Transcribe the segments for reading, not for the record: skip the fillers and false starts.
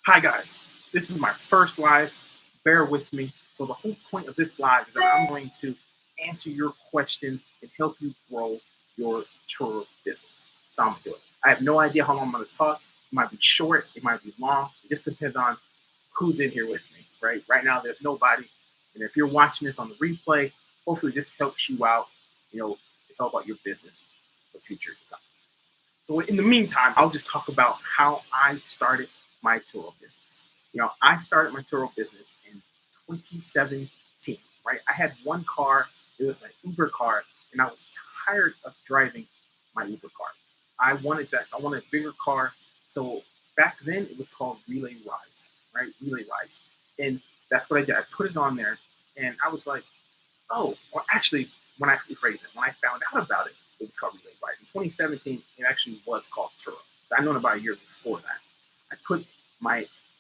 Hi guys, this is my first live. Bear with me. So the whole point of this live is that I'm going to answer your questions and help you grow your Turo business. So I'm gonna do it. I have no idea how long I'm gonna talk. It might be short, it might be long. It just depends on who's in here with me, right? Right now there's nobody. And if you're watching this on the replay, hopefully this helps you out, to help out your business for future to come. So in the meantime, I'll just talk about how I started my Turo business. I started my Turo business in 2017, right? I had one car, it was my Uber car, and I was tired of driving my Uber car. I wanted a bigger car. So back then it was called Relay Rides, right? Relay Rides. And that's what I did. I put it on there and I was like, oh, well, actually, when I rephrase it, when I found out about it, it was called Relay Rides. In 2017, it actually was called Turo. So I'd known about a year before that. I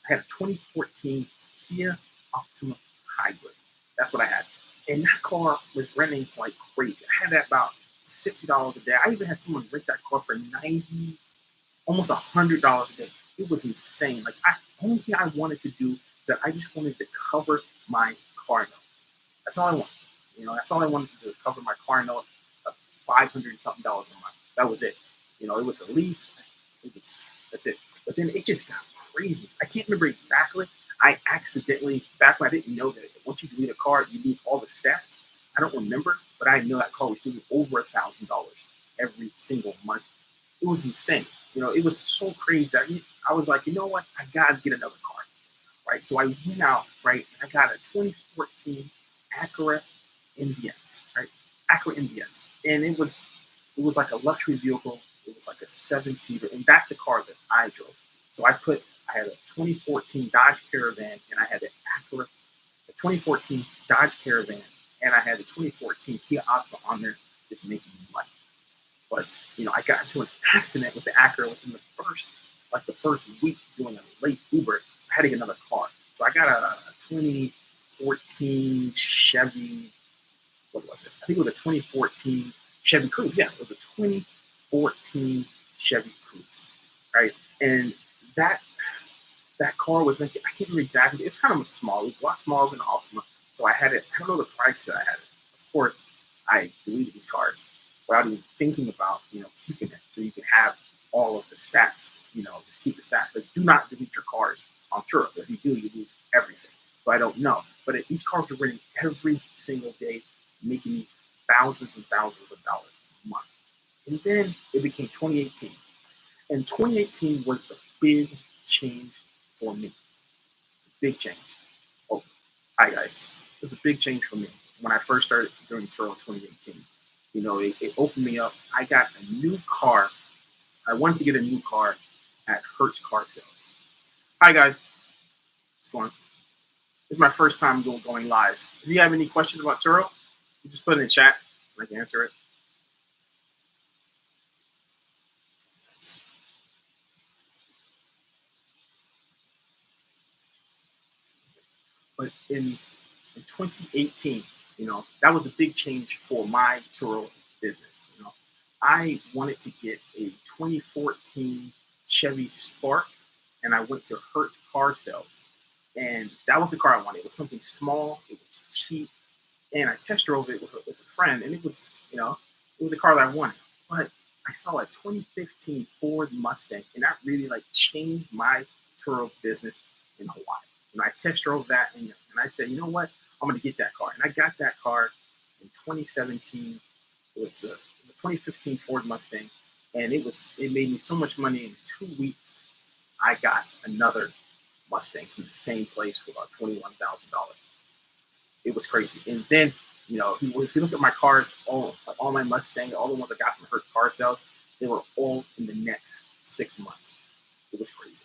had a 2014 Kia Optima Hybrid. That's what I had. And that car was renting like crazy. I had that about $60 a day. I even had someone rent that car for $90, almost $100 a day. It was insane. Only thing I wanted to do is that I just wanted to cover my car note. That's all I wanted. That's all I wanted to do is cover my car note of $500 something a month. That was it. It was a lease. That's it. But then it just got crazy. I can't remember exactly. I accidentally, back when I didn't know that once you delete a car, you lose all the stats. I don't remember, but I know that car was doing over $1,000 every single month. It was insane. It was so crazy that I was like, you know what? I gotta get another car, right? So I went out, right, and I got a 2014 Acura MDX, right? Acura MDX, and it was like a luxury vehicle. It was like a 7-seater, and that's the car that I drove. So I had a 2014 Dodge Caravan, and I had a 2014 Dodge Caravan, and I had a 2014 Kia Optima on there, just making money. But I got into an accident with the Acura within the first week doing a late Uber. I had to get another car, so I got a 2014 Chevy. What was it? I think it was a 2014 Chevy Cruze. Yeah, it was a 2014 Chevy Cruze, right? And that car was making, I can't remember exactly, it's kind of small. It was a lot smaller than the Altima. So I had it, I don't know the price that I had it. Of course, I deleted these cars without even thinking about, keeping it. So you can have all of the stats, just keep the stats. But do not delete your cars on Turo. If you do, you lose everything. So I don't know. But these cars were running every single day, making me thousands and thousands of dollars a month. And then it became 2018. And 2018 was a big change for me. Big change. Oh, hi guys. It was a big change for me when I first started doing Turo in 2018. It opened me up. I got a new car. I wanted to get a new car at Hertz Car Sales. Hi guys. What's going on? This is my first time going live. If you have any questions about Turo, you just put it in the chat and I can answer it. But in 2018, that was a big change for my Turo business. I wanted to get a 2014 Chevy Spark, and I went to Hertz Car Sales, and that was the car I wanted. It was something small, it was cheap, and I test drove it with a friend, and it was, it was a car that I wanted. But I saw a 2015 Ford Mustang, and that really changed my Turo business in Hawaii. I test drove that, and I said, you know what? I'm going to get that car. And I got that car in 2017. It was a 2015 Ford Mustang, and it made me so much money. In 2 weeks, I got another Mustang from the same place for about $21,000. It was crazy. And then, if you look at my cars, all my Mustang, all the ones I got from Hertz Car Sales, they were all in the next 6 months. It was crazy,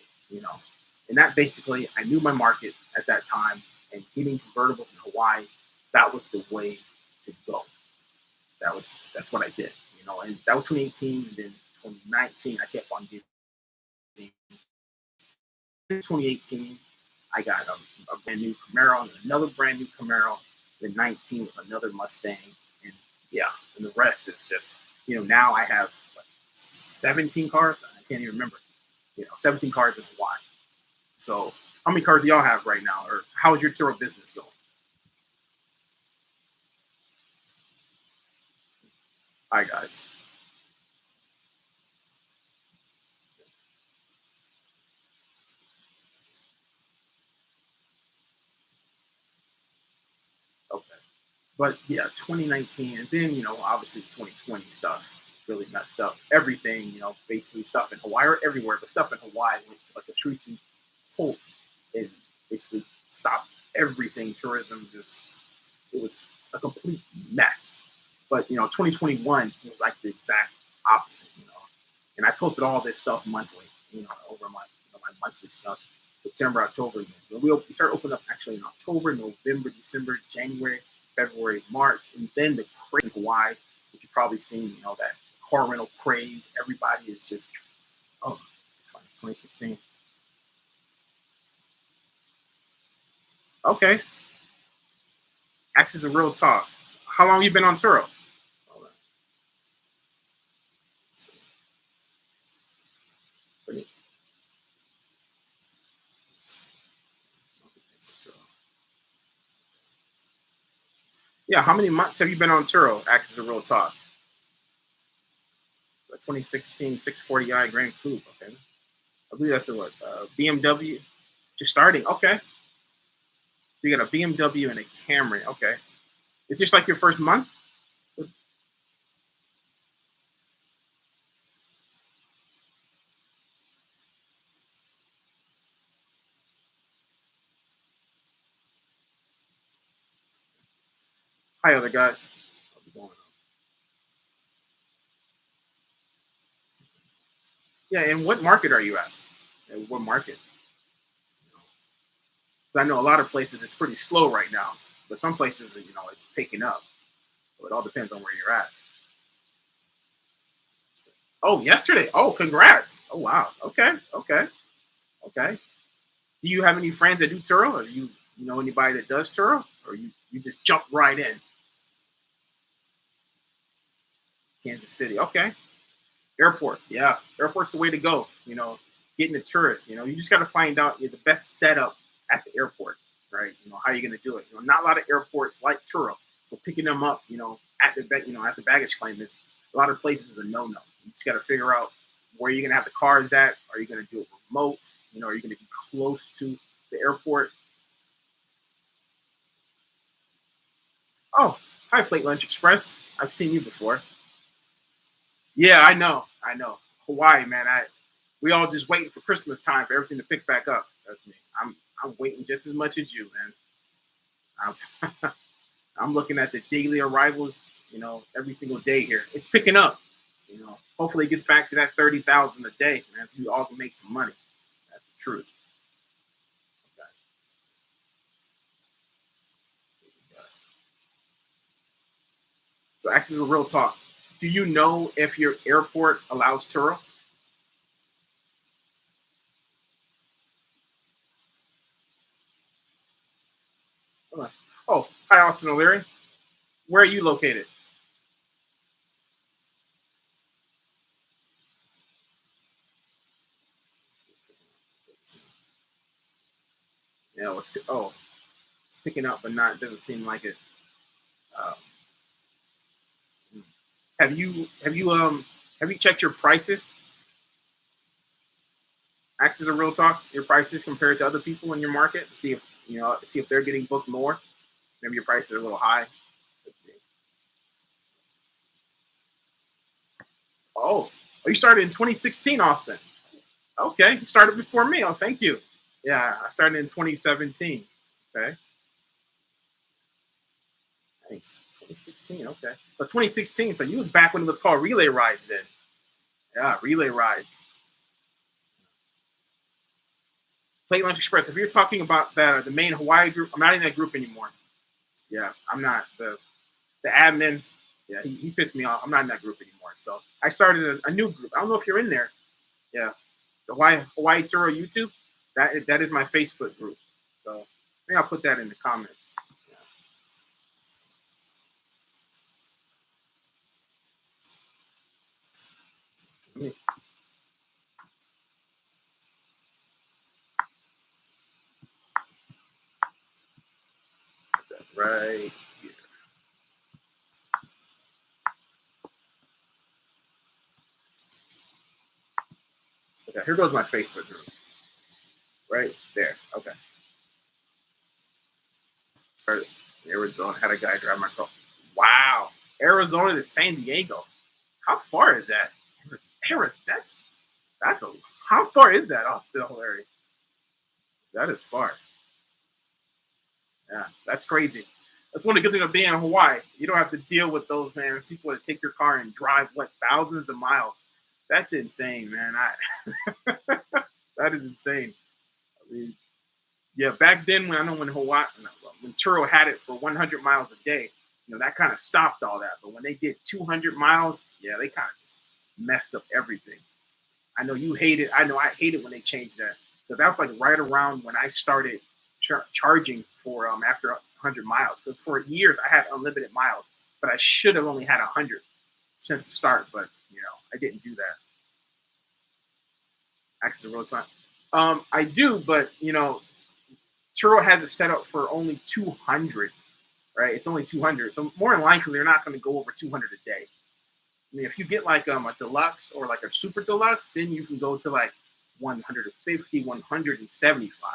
And that basically, I knew my market at that time, and getting convertibles in Hawaii, that was the way to go. That's what I did, And that was 2018, and then 2019, I kept on getting. In 2018, I got a brand new Camaro, and another brand new Camaro. Then 19 was another Mustang, and and the rest is just, now I have 17 cars. I can't even remember. 17 cars in Hawaii. So how many cars do y'all have right now, or how is your Turo business going? All right, guys. Okay. But yeah, 2019, and then obviously 2020 stuff really messed up everything. Basically stuff in Hawaii or everywhere, but stuff in Hawaii went to like a shrinking halt and basically stopped everything. Tourism just it was a complete mess. But 2021 was like the exact opposite. And I posted all this stuff monthly. Over my monthly stuff. September, October. We start opening up actually in October, November, December, January, February, March, and then the craze in Hawaii, which you've probably seen. That car rental craze. Everybody is just oh, it's 2016. Okay, Axis of real talk. How long you been on Turo? Yeah, how many months have you been on Turo? Axis of real talk. 2016 640i Grand Coupe. Okay, I believe that's a what? BMW. Just starting. Okay, you got a BMW and a Camry. Okay, is this like your first month? Hi, other guys. How's it going? Yeah, and what market are you at? What market? Because I know a lot of places it's pretty slow right now, but some places it's picking up. So it all depends on where you're at. Oh, yesterday. Oh, congrats. Oh, wow. Okay, okay, okay. Do you have any friends that do Turo, or you know anybody that does Turo, or you just jump right in? Kansas City. Okay. Airport. Yeah, airport's the way to go. Getting the tourists. You just got to find out the best setup at the airport, right? How you're going to do it. Not a lot of airports like Turo, so picking them up, at at the baggage claim is a lot of places is a no-no. You just got to figure out where you're going to have the cars at. Are you going to do it remote? Are you going to be close to the airport? Oh, hi, Plate Lunch Express. I've seen you before. Yeah, I know. I know. Hawaii, man. We all just waiting for Christmas time for everything to pick back up. That's me. I'm waiting just as much as you, man. I'm looking at the daily arrivals, every single day here. It's picking up. Hopefully it gets back to that 30,000 a day, man. So we all can make some money. That's the truth. Okay. So actually, the real talk. Do you know if your airport allows Turo? Oh, hi, Austin O'Leary. Where are you located? It's picking up, but not doesn't seem like it. Um, have you checked your prices? Access a real talk, your prices compared to other people in your market. See if they're getting booked more. Maybe your prices are a little high. Oh, you started in 2016, Austin. Okay, you started before me. Oh, thank you. Yeah, I started in 2017. Okay, thanks. 2016. Okay, but 2016. So you was back when it was called relay rides then. Yeah, relay rides. Plate Lunch Express. If you're talking about that, the main Hawaii group, I'm not in that group anymore. Yeah, I'm not the admin. Yeah, he pissed me off. I'm not in that group anymore. So I started a new group. I don't know if you're in there. Yeah, the Hawaii Turo YouTube. That is my Facebook group. So maybe I'll put that in the comments. Yeah. right here. Okay, here goes my Facebook group. Right there. Okay. Started in Arizona. Had a guy drive my car. Wow. Arizona to San Diego. How far is that? Arizona. That's a. How far is that? Oh, still hilarious. That is far. Yeah, that's crazy. That's one of the good things of being in Hawaii. You don't have to deal with those man people that take your car and drive what thousands of miles. That's insane, man. That is insane. I mean, yeah, back then when I know when Hawaii when Turo had it for 100 miles a day, that kind of stopped all that. But when they did 200 miles, yeah, they kind of just messed up everything. I know you hate it. I know I hate it when they changed that because that was like right around when I started charging for after 100 miles. Because for years I had unlimited miles, but I should have only had 100 since the start. But I didn't do that. Access the road sign. I do, but Turo has it set up for only 200, right? It's only 200. So more than likely, they're not going to go over 200 a day. I mean, if you get like a deluxe or like a super deluxe, then you can go to like 150, 175.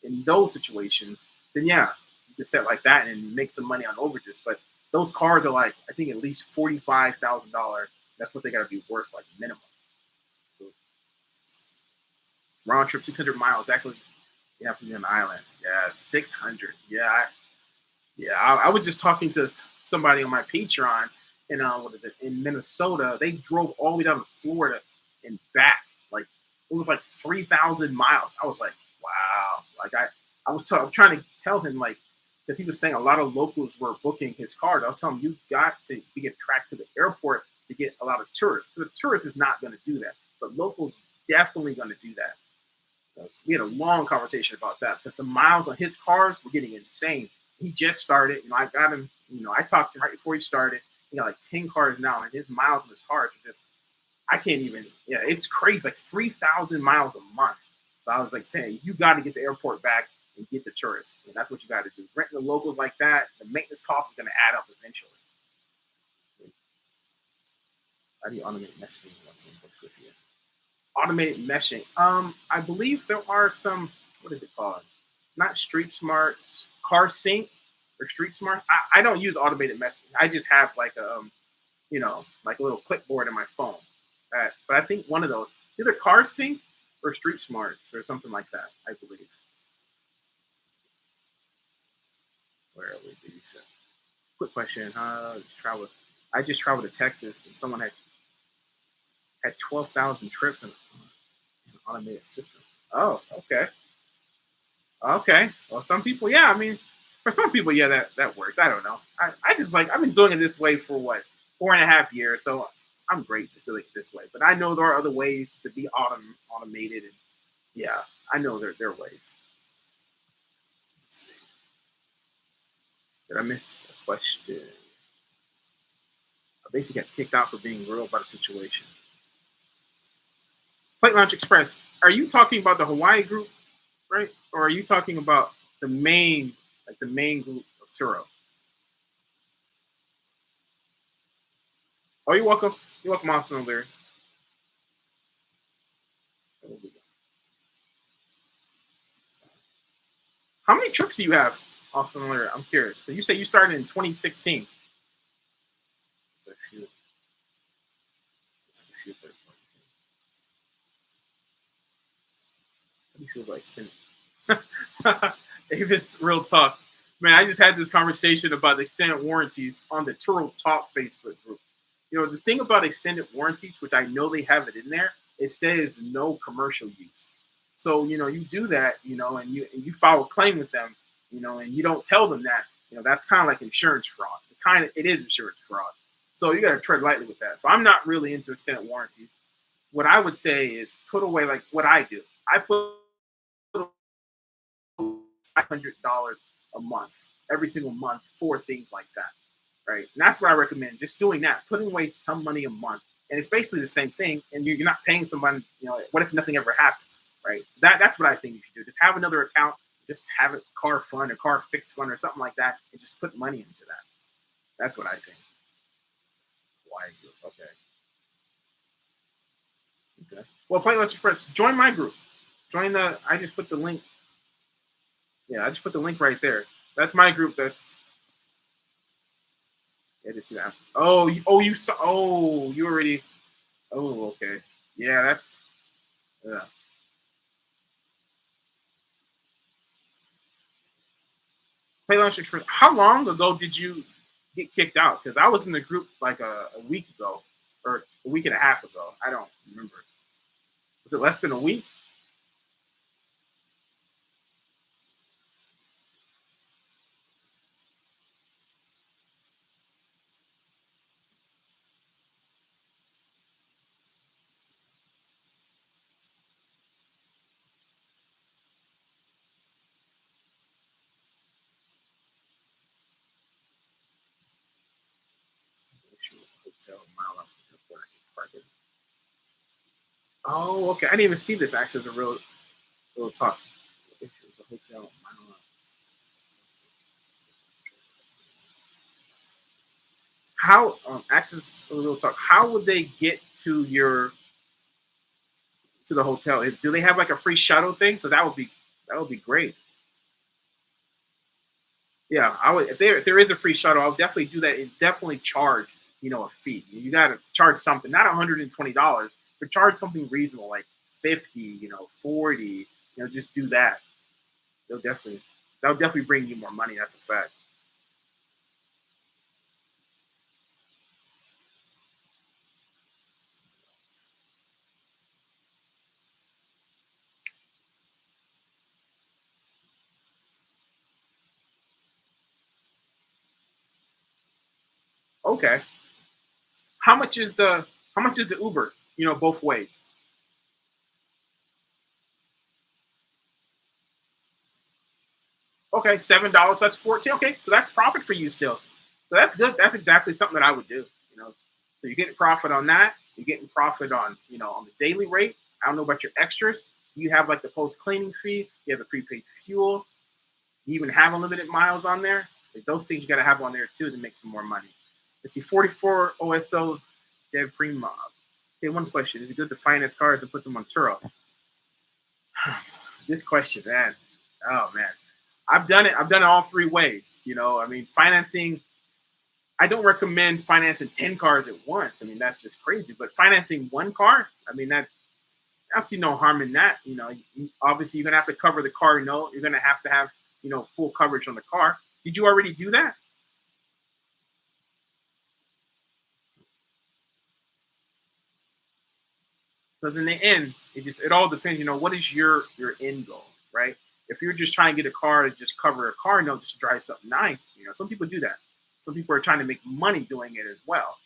In those situations, then yeah, you can set like that and make some money on overages. But those cars are like, I think at least $45,000. That's what they got to be worth, like minimum. So round trip 600 miles, exactly. You have to be on the island. Yeah, 600. I was just talking to somebody on my Patreon in what is it in Minnesota. They drove all the way down to Florida and back. Like it was like 3,000 miles. I was like, wow. Like I was trying to tell him like because he was saying a lot of locals were booking his cars. I was telling him you got to get tracked to the airport to get a lot of tourists. The tourist is not going to do that, but locals definitely going to do that. We had a long conversation about that because the miles on his cars were getting insane. He just started. I got him. I talked to him right before he started. He got like 10 cars now, and his miles on his cars are just, I can't even, yeah, it's crazy. Like 3,000 miles a month. So I was like saying, you got to get the airport back and get the tourists. And that's what you got to do. Renting the locals like that, the maintenance cost is going to add up eventually. How do you automate messaging once someone books with you? Automated meshing. I believe there are some. What is it called? Not Street Smarts, Car Sync, or Street Smart. I don't use automated messaging. I just have like a, like a little clipboard in my phone. But I think one of those, either Car Sync or Street Smarts or something like that. I believe. Where would be? Quick question. Travel. I just traveled to Texas, and someone had 12,000 trips in an automated system. Oh, okay. Okay. Well, some people, yeah. I mean, for some people, yeah, that works. I don't know. I just like I've been doing it this way for what 4.5 years, so I'm great just doing it this way. But I know there are other ways to be automated, and yeah, I know there are ways. Let's see. Did I miss a question? I basically got kicked out for being real about a situation. Plate Launch Express. Are you talking about the Hawaii group, right? Or are you talking about the main, like the main group of Turo? Oh, you're welcome. You're welcome, Austin O'Leary. How many trips do you have, Austin O'Leary? I'm curious. You say you started in 2016. There's a few, third party. How do you feel about extended? Avis, real talk. Man, I just had this conversation about extended warranties on the Turo Talk Facebook group. The thing about extended warranties, which I know they have it in there, it says no commercial use. So, you do that, and you file a claim with them, and you don't tell them that, that's kind of like insurance fraud. It is insurance fraud. So you got to tread lightly with that. So I'm not really into extended warranties. What I would say is put away like what I do. I put $500 a month, every single month for things like that. Right. And that's what I recommend. Just doing that, putting away some money a month. And it's basically the same thing. And you're not paying somebody, what if nothing ever happens? Right. That's what I think you should do. Just have another account, Just have it car fund or car fix fund or something like that, and just put money into that. That's what I think. Why? Okay. Okay. Well, Play Lunch Express, join my group. Join the. I just put the link. Yeah, I just put the link right there. That's my group. That's. Yeah, to see that. Oh, you saw. Oh, you already. Oh, okay. Yeah, that's. Yeah. Play Lunch Express. How long ago did you get kicked out? Because I was in the group like a week ago or a week and a half ago. I don't remember. Was it less than a week? Hotel mile up before I can park it. Oh, okay. I didn't even see this actually as a real talk. The hotel mile up. How access a real talk? How would they get to the hotel? Do they have like a free shuttle thing? Because that would be great. Yeah, I would if there is a free shuttle, I'll definitely do that and definitely charge, a fee. You gotta charge something, not $120, but charge something reasonable, like 50, 40, just do that. They'll definitely that'll definitely bring you more money, that's a fact. Okay. How much is the Uber, both ways? Okay, $7, that's 14. Okay, so that's profit for you still. So that's good. That's exactly something that I would do. You know, so you're getting profit on that. You're getting profit on on the daily rate. I don't know about your extras. You have like the post cleaning fee. You have the prepaid fuel. You even have unlimited miles on there. Like, those things you got to have on there too to make some more money. Let's see, 44 OSO Dev Primob. Okay, one question: is it good to finance cars and put them on Turo? This question, man. Oh man, I've done it. I've done it all three ways. I mean, financing. I don't recommend financing 10 cars at once. I mean, that's just crazy. But financing one car, I mean, I see no harm in that. Obviously, you're gonna have to cover the car note. You're gonna have to have full coverage on the car. Did you already do that? Because in the end, it all depends. What is your end goal, right? If you're just trying to get a car to just cover a car note, just to drive something nice, some people do that. Some people are trying to make money doing it as well.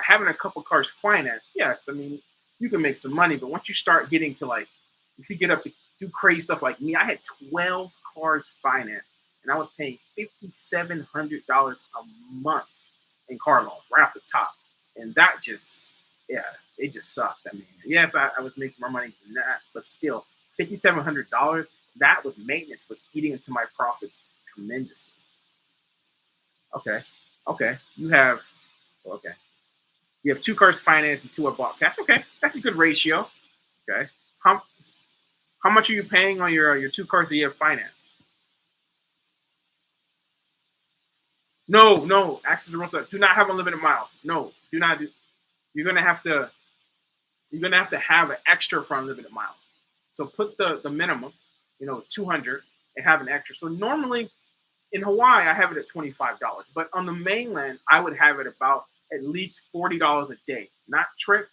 Having a couple cars financed, yes, I mean you can make some money, but once you start getting to like, if you get up to do crazy stuff like me, I had 12 cars financed, and I was paying $5,700 a month in car loans right off the top, and that just, yeah, it just sucked. I mean, yes, I was making more money than that, but still, $5,700, that with maintenance was eating into my profits tremendously. Okay, okay, okay, you have two cars financed and two are bought cash. Okay, that's a good ratio. Okay, how how much are you paying on your two cars that you have financed? No, no, access to rental. Do not have unlimited miles. No, do not do. You're gonna have to have an extra for unlimited miles. So put the minimum, 200, and have an extra. So normally in Hawaii, I have it at $25, but on the mainland, I would have it about at least $40 a day, not trip,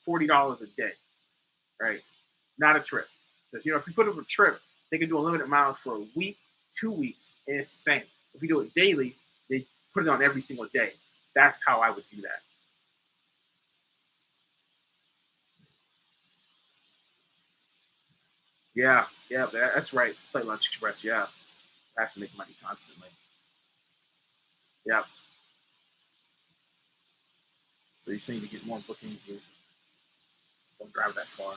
$40 a day, right? Not a trip, because if you put up a trip, they can do unlimited miles for a week, 2 weeks, and it's the same. If you do it daily, they put it on every single day. That's how I would do that. Yeah, yeah, that's right. Play Lunch Express. Yeah, has to make money constantly. Yeah. So you're saying to get more bookings, you don't drive that far.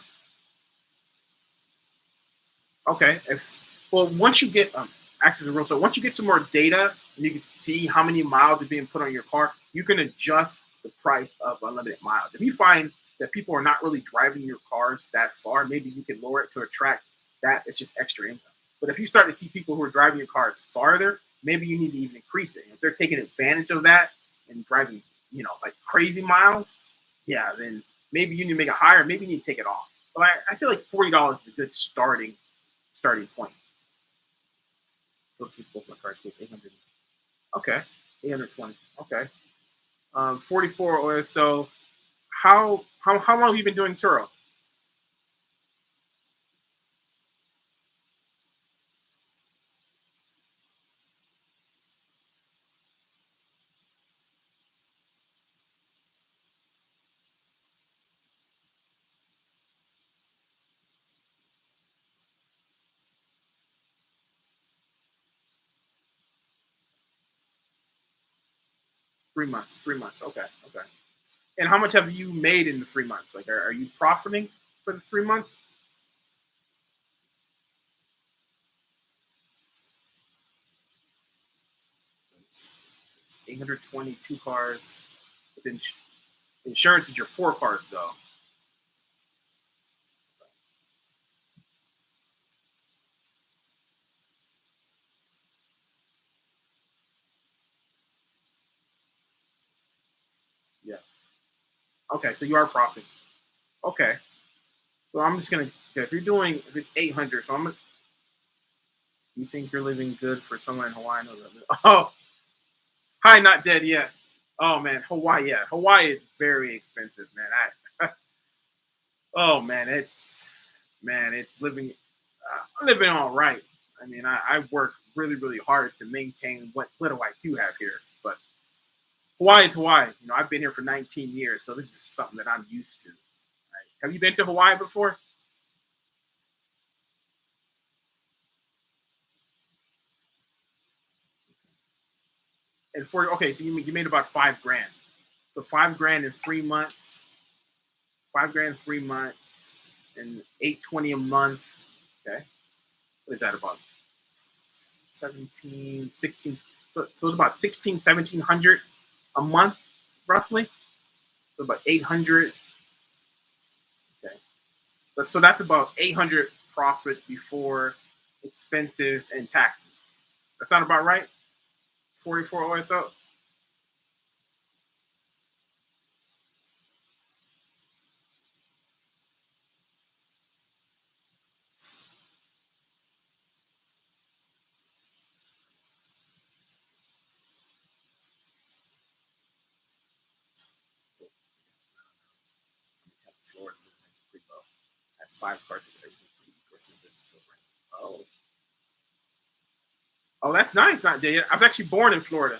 Okay. If Well, once you get access to real, so once you get some more data and you can see how many miles are being put on your car, you can adjust the price of unlimited miles. If you find that people are not really driving your cars that far, maybe you can lower it to attract that. It's just extra income. But if you start to see people who are driving your cars farther, maybe you need to even increase it. If they're taking advantage of that and driving, like crazy miles, yeah, then maybe you need to make it higher. Maybe you need to take it off. But I say like $40 is a good starting point. So both my cars with 800. Okay, 820. Okay, 44 or so. How long have you been doing Turo? 3 months. 3 months. Okay. Okay. And how much have you made in the 3 months? Like, are you profiting for the 3 months? 822 cars. But then insurance is your 4 cars, though. Yes. Okay, so you are profiting. Okay. So I'm just gonna. Okay, if you're doing, if it's 800, so I'm gonna. You think you're living good for someone in Hawaii? No, oh, hi, not dead yet. Oh man, Hawaii. Yeah, Hawaii is very expensive, man. Oh man, it's living. I'm living all right. I mean, I work really, really hard to maintain what little I do have here. But Hawaii is Hawaii. I've been here for 19 years, so this is something that I'm used to. Right? Have you been to Hawaii before? And okay, so you made about 5 grand. So 5 grand in 3 months. 5 grand 3 months, and 820 a month. Okay, what is that about? 17, 16. So it's about 16, 1700 a month, roughly. So about 800. Okay, so that's about 800 profit before expenses and taxes. That sound about right? 44 OSO. Florida, pretty low. At 5 cars, personal business. Oh, oh, that's nice. Not Jay. I was actually born in Florida,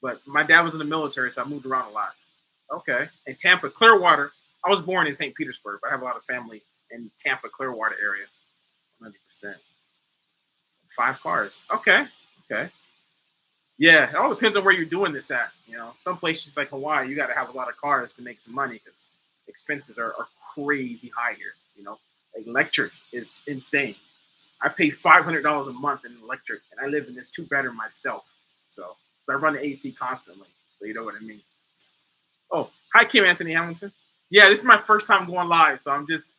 but my dad was in the military, so I moved around a lot. Okay, in Tampa, Clearwater. I was born in St. Petersburg, but I have a lot of family in Tampa, Clearwater area. 100%. 5 cars. Okay. Okay. Yeah, it all depends on where you're doing this at. Some places like Hawaii, you got to have a lot of cars to make some money because expenses are crazy high here. Electric is insane. I pay $500 a month in electric, and I live in this two-bedroom myself. So I run the AC constantly. So you know what I mean. Oh, hi, Kim Anthony Hamilton. Yeah, this is my first time going live, so I'm just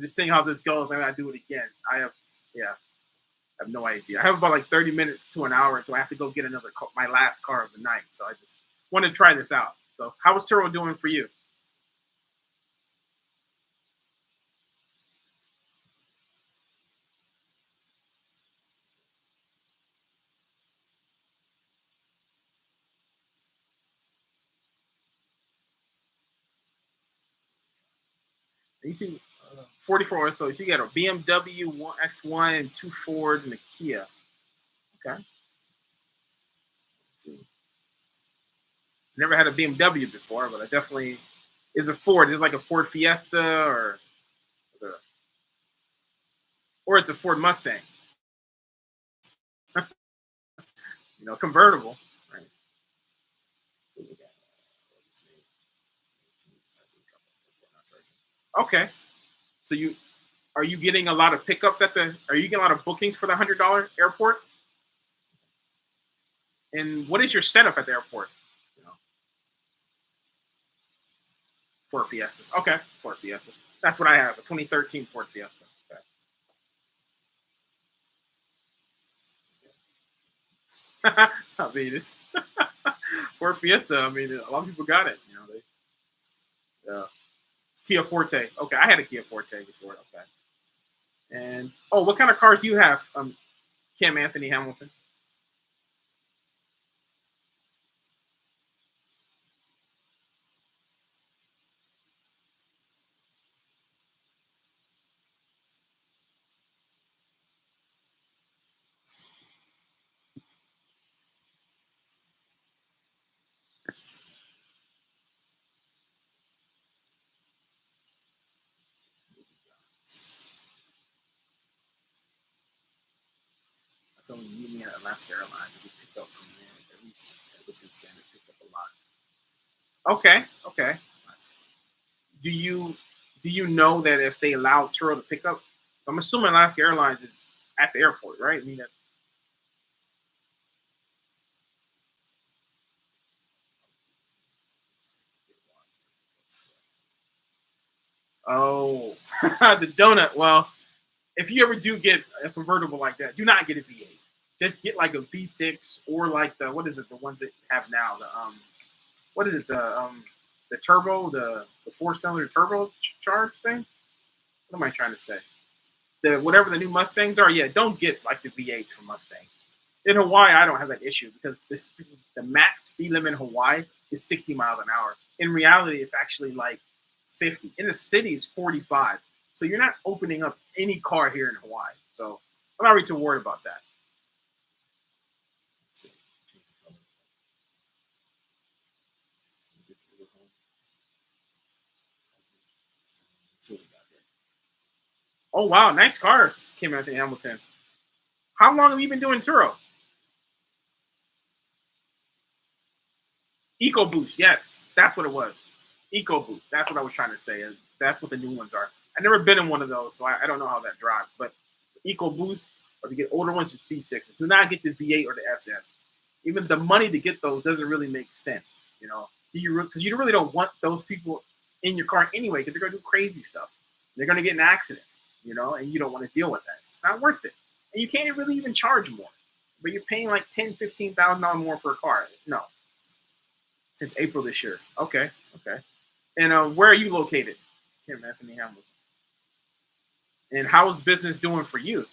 seeing how this goes. I gotta do it again. Yeah, I have no idea. I have about like 30 minutes to an hour until I have to go get my last car of the night. So I just want to try this out. So how was Turo doing for you? You see, 44 or so. So you got a BMW X1 and 2 Fords and a Kia. Okay. Never had a BMW before, but I definitely is a Ford. Is like a Ford Fiesta or it's a Ford Mustang. Convertible. Right. Okay. So Are you getting a lot of pickups at the? Are you getting a lot of bookings for the $100 airport? And what is your setup at the airport? You know, Ford Fiestas. Okay, Ford Fiesta. That's what I have. A 2013 Ford Fiesta. Okay. I mean, it's Ford Fiesta. I mean, a lot of people got it. You know, Kia Forte. Okay, I had a Kia Forte before. Okay. And oh, what kind of cars do you have, Kim Anthony Hamilton? So when you meet me at Alaska Airlines, we pick up from there. At least since then, we picked up a lot. Okay, okay. Nice. Do you know that if they allow Turo to pick up, I'm assuming Alaska Airlines is at the airport, right? I mean, oh, the donut. Well, if you ever do get a convertible like that, do not get a V8. Just get like a V6 or like the what is it? The ones that have now the what is it? The turbo, the four-cylinder turbo charge thing. What am I trying to say? The whatever the new Mustangs are. Yeah, don't get like the V8s from Mustangs. In Hawaii, I don't have that issue because the max speed limit in Hawaii is 60 miles an hour. In reality, it's actually like 50. In the city, it's 45. So you're not opening up any car here in Hawaii. So I'm not really too worried about that. Let's see. Oh wow, nice cars, Kim Anthony Hamilton. How long have you been doing Turo? EcoBoost, yes, that's what it was. EcoBoost, that's what I was trying to say. That's what the new ones are. I've never been in one of those, so I don't know how that drives. But EcoBoost, or if you get older ones, it's V6. Do not get the V8 or the SS. Even the money to get those doesn't really make sense, you know, because you really don't want those people in your car anyway, because they're gonna do crazy stuff. They're gonna get in accidents, you know, and you don't want to deal with that. It's not worth it, and you can't really even charge more. But you're paying like $10,000, $15,000 more for a car. No, since April this year. Okay, okay. And where are you located? Kim Anthony Hamilton. And how is business doing for you?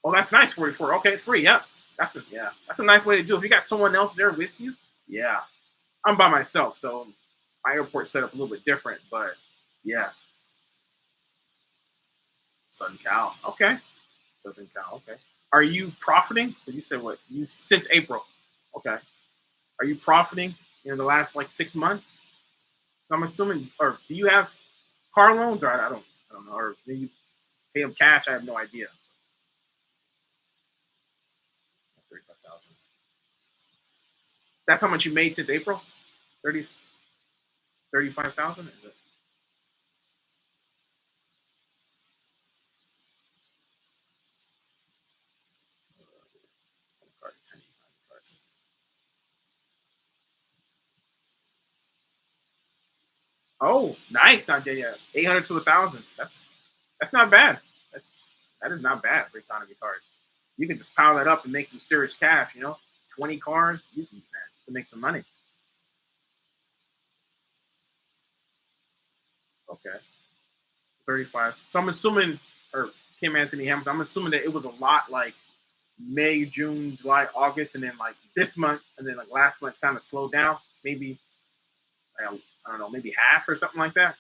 Oh, that's nice. 44. Okay, free. Yeah, that's a nice way to do it. If you got someone else there with you, yeah. I'm by myself, so my airport set up a little bit different, but yeah, Southern Cal. Okay, Southern Cal. Okay. Are you profiting? You said what? You since April. Okay. Are you profiting in the last like 6 months? I'm assuming, or do you have car loans, or I don't know, or do you pay them cash? I have no idea. 35,000. That's how much you made since April. 30, 35,000. Is it? Oh, nice. Not dead yet. 800 to 1,000. That's not bad. That's that is not bad for economy cars. You can just pile that up and make some serious cash. You know, 20 cars, you can, man, to make some money. Okay, 35. So I'm assuming, or Kim Anthony Hamilton, I'm assuming that it was a lot like May, June, July, August, and then like this month, and then like last month's kind of slowed down. Maybe I don't know, maybe half or something like that.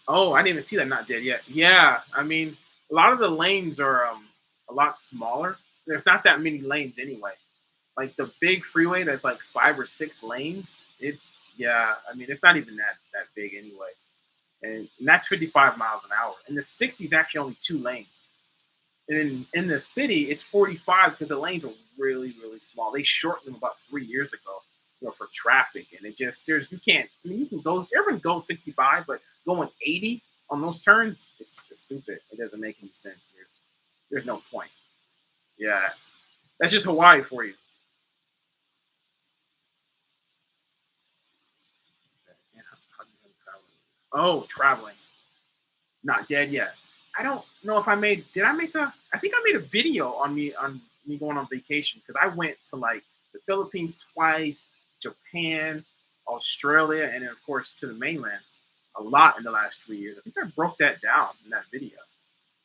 Oh, I didn't even see that. Not dead yet. Yeah, I mean, a lot of the lanes are a lot smaller. There's not that many lanes anyway. Like the big freeway that's like 5 or 6 lanes. It's yeah. I mean, it's not even that big anyway. And that's 55 miles an hour. And the 60 is actually only 2 lanes. And in the city, it's 45 because the lanes are really small. They shortened them about 3 years ago, for traffic. And it just there's you can't. I mean, you can go. Everyone goes 65, but going 80 on those turns, it's stupid. It doesn't make any sense. There's no point. Yeah, that's just Hawaii for you. Yeah, how do you travel? Oh, traveling. Not dead yet. I don't know if I made. Did I make a? I think I made a video on me going on vacation because I went to like the Philippines twice, Japan, Australia, and then of course to the mainland a lot in the last 3 years. I think I broke that down in that video.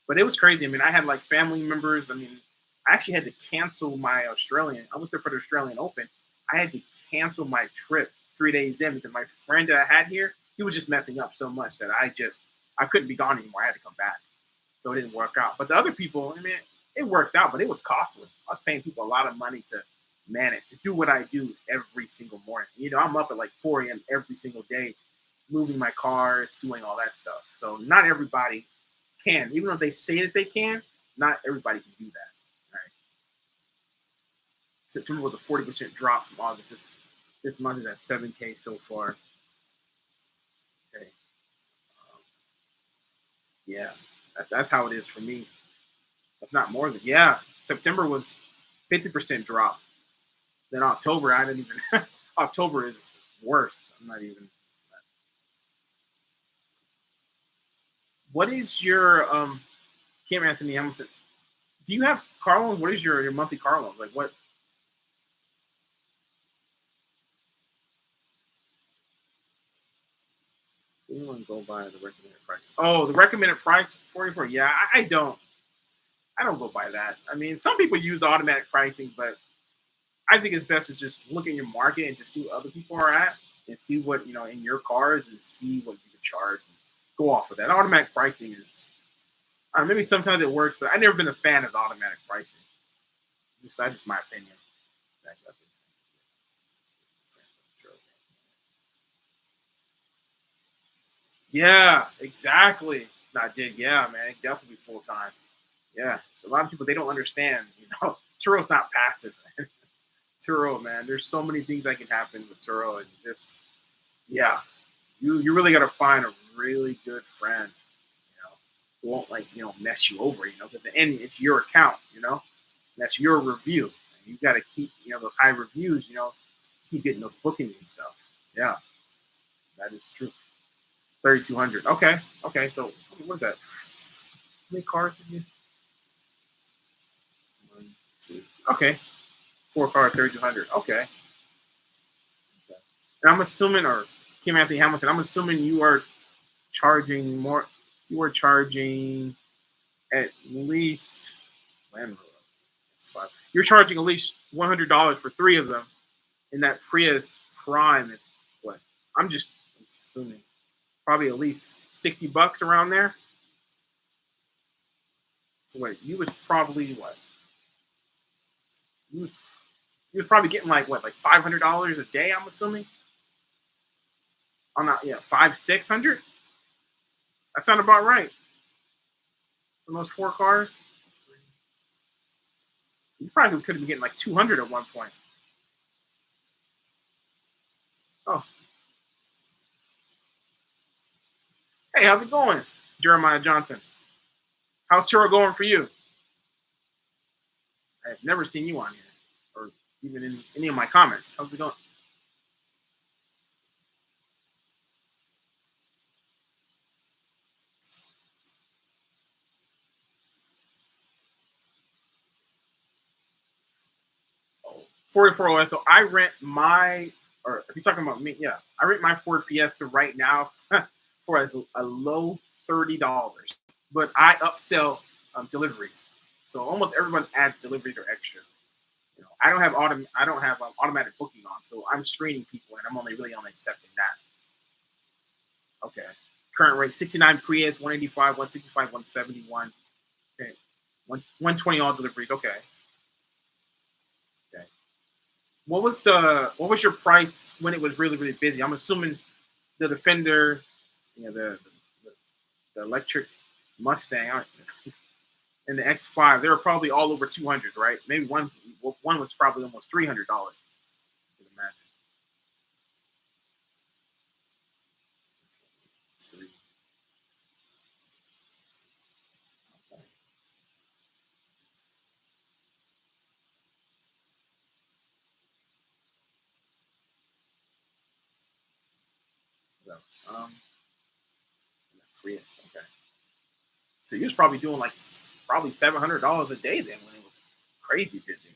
But it was crazy. I mean, I had like family members. I mean, I actually had to cancel my Australian. I went there for the Australian Open. I had to cancel my trip 3 days in because my friend that I had here, he was just messing up so much that I couldn't be gone anymore. I had to come back, so it didn't work out. But the other people, I mean, it worked out, but it was costly. I was paying people a lot of money to manage to do what I do every single morning. I'm up at like 4 a.m. every single day, moving my cars, doing all that stuff. So not everybody can, even though they say that they can, not everybody can do that. Right? September was a 40% drop from August. This month is at 7K so far. Okay. Um, yeah, that's how it is for me. If not more than yeah. September was 50% drop. Then October, I didn't even. October is worse. I'm not even. What is your Kim Anthony Hamilton? Do you have car loans? What is your monthly car loans? Like what? Anyone go by the recommended price? Oh, the recommended price 44. Yeah, I don't. I don't go by that. I mean, some people use automatic pricing, but I think it's best to just look at your market and just see what other people are at and see what in your cars and see what you can charge and go off of that. Automatic pricing is maybe sometimes it works, but I've never been a fan of the automatic pricing. That's just my opinion. Exactly. Yeah, exactly. I did. Yeah, man, it definitely full time. Yeah, so a lot of people they don't understand. Turo's not passive. Turo, man, there's so many things that can happen with Turo, and just yeah, you really got to find a really good friend, who won't like mess you over, because at the end it's your account, that's your review. And you got to keep those high reviews, keep getting those bookings and stuff. Yeah, that is true. 3,200. Okay, okay. So what is that? How many cars did you? One, two. Okay, 4 cars, 3,200. Okay. Okay. And I'm assuming, or Kim Anthony Hamilton, I'm assuming you are charging more. You are charging at least. You're charging at least $100 for 3 of them, and that Prius Prime is what? I'm assuming probably at least $60 around there. So wait, you was probably what? You was you was probably getting like what, like $500 a day. I'm assuming. I'm not. Yeah, 500, 600. That sound about right for those 4 cars. You probably could have been getting like 200 at one point. Oh, hey, how's it going, Jeremiah Johnson? How's Turo going for you? I've never seen you on here, or even in any of my comments. How's it going? Oh, 44 OS. So I rent my, or if you're talking about me, yeah, I rent my Ford Fiesta right now for as a low $30, but I upsell deliveries. So almost everyone adds deliveries or extras. I don't have automatic booking on, so I'm screening people, and I'm only accepting that. Okay. Current rate 69 Prius, 185, 165, 171. Okay. 120 all deliveries. Okay. Okay. What was your price when it was really, really busy? I'm assuming the Defender, the electric Mustang and the X5, they were probably all over 200, right? Maybe one was probably almost $300. I can imagine. It's okay. What else? Prius. Okay. So you was probably doing like probably $700 a day then when it was crazy busy.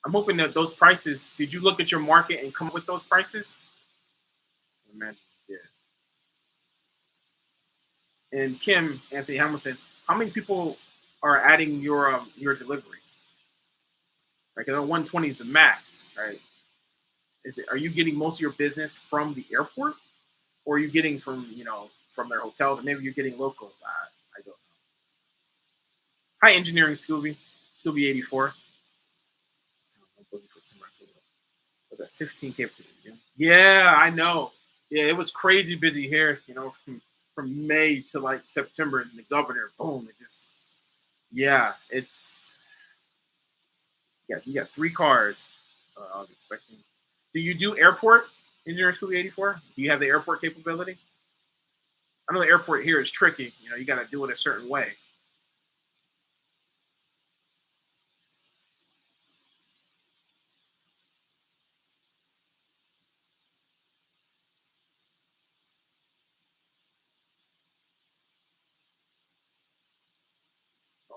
I'm hoping that those prices. Did you look at your market and come up with those prices? Man, yeah. And Kim Anthony Hamilton, how many people are adding your deliveries? Like I know 120 is the max, right? Are you getting most of your business from the airport, or are you getting from their hotels, or maybe you're getting locals? I don't know. Hi, engineering Scooby 84. Was that 15K for the gym? Yeah, I know. Yeah, it was crazy busy here. From May to like September, and the governor, boom, it just yeah, it's yeah. You got three cars. I was expecting. Do you do airport engineering school 84? Do you have the airport capability? I know the airport here is tricky. You got to do it a certain way.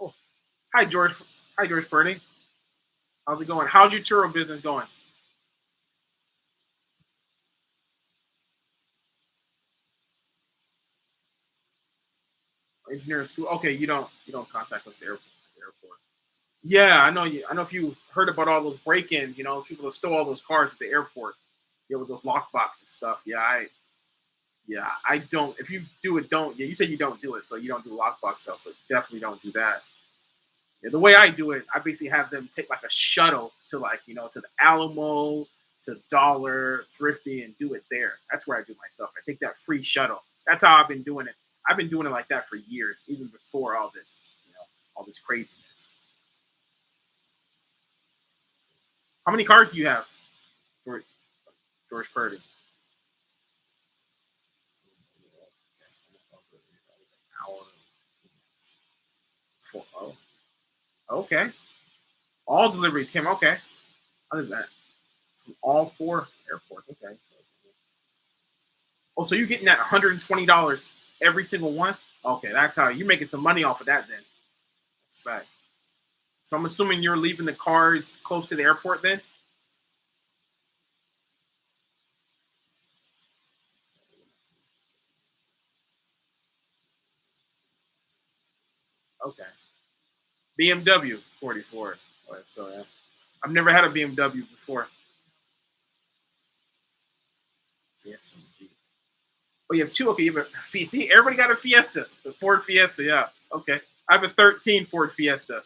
Oh, hi George. Hi George Purdy. How's it going? How's your Turo business going? Engineering school. Okay, you don't contact us at the airport. Yeah, I know you. I know if you heard about all those break-ins, people that stole all those cars at the airport, with those lockbox and stuff. Yeah, I don't. If you do it, don't. Yeah, you said you don't do it, so you don't do lockbox stuff, but definitely don't do that. Yeah, the way I do it, I basically have them take like a shuttle to to the Alamo, to Dollar, Thrifty, and do it there. That's where I do my stuff. I take that free shuttle. That's how I've been doing it. I've been doing it like that for years, even before all this craziness. How many cars do you have, George, George Purdy? Oh, okay. All deliveries came. Okay. Other than that, from all four airports. Okay. Oh, so you're getting that $120 every single one? Okay, that's how you're making some money off of that then. That's a fact. So I'm assuming you're leaving the cars close to the airport then? Okay. BMW 44. All right, so yeah. I've never had a BMW before. Fiesta and Jeep. Oh, you have two. Okay, you have a See, everybody got a Fiesta. The Ford Fiesta, yeah. Okay. I have a 13 Ford Fiesta.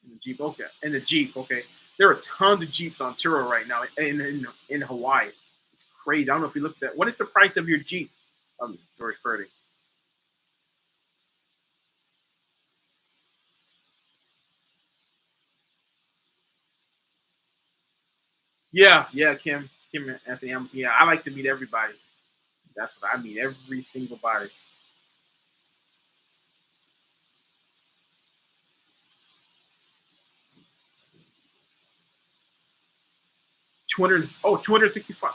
And the Jeep, okay. And the Jeep, okay. There are tons of Jeeps on Turo right now in Hawaii. It's crazy. I don't know if you looked at that. What is the price of your Jeep, George Purdy? Yeah, Kim Anthony Hamilton. Yeah, I like to meet everybody. That's what I meet, every single body. 200, 265.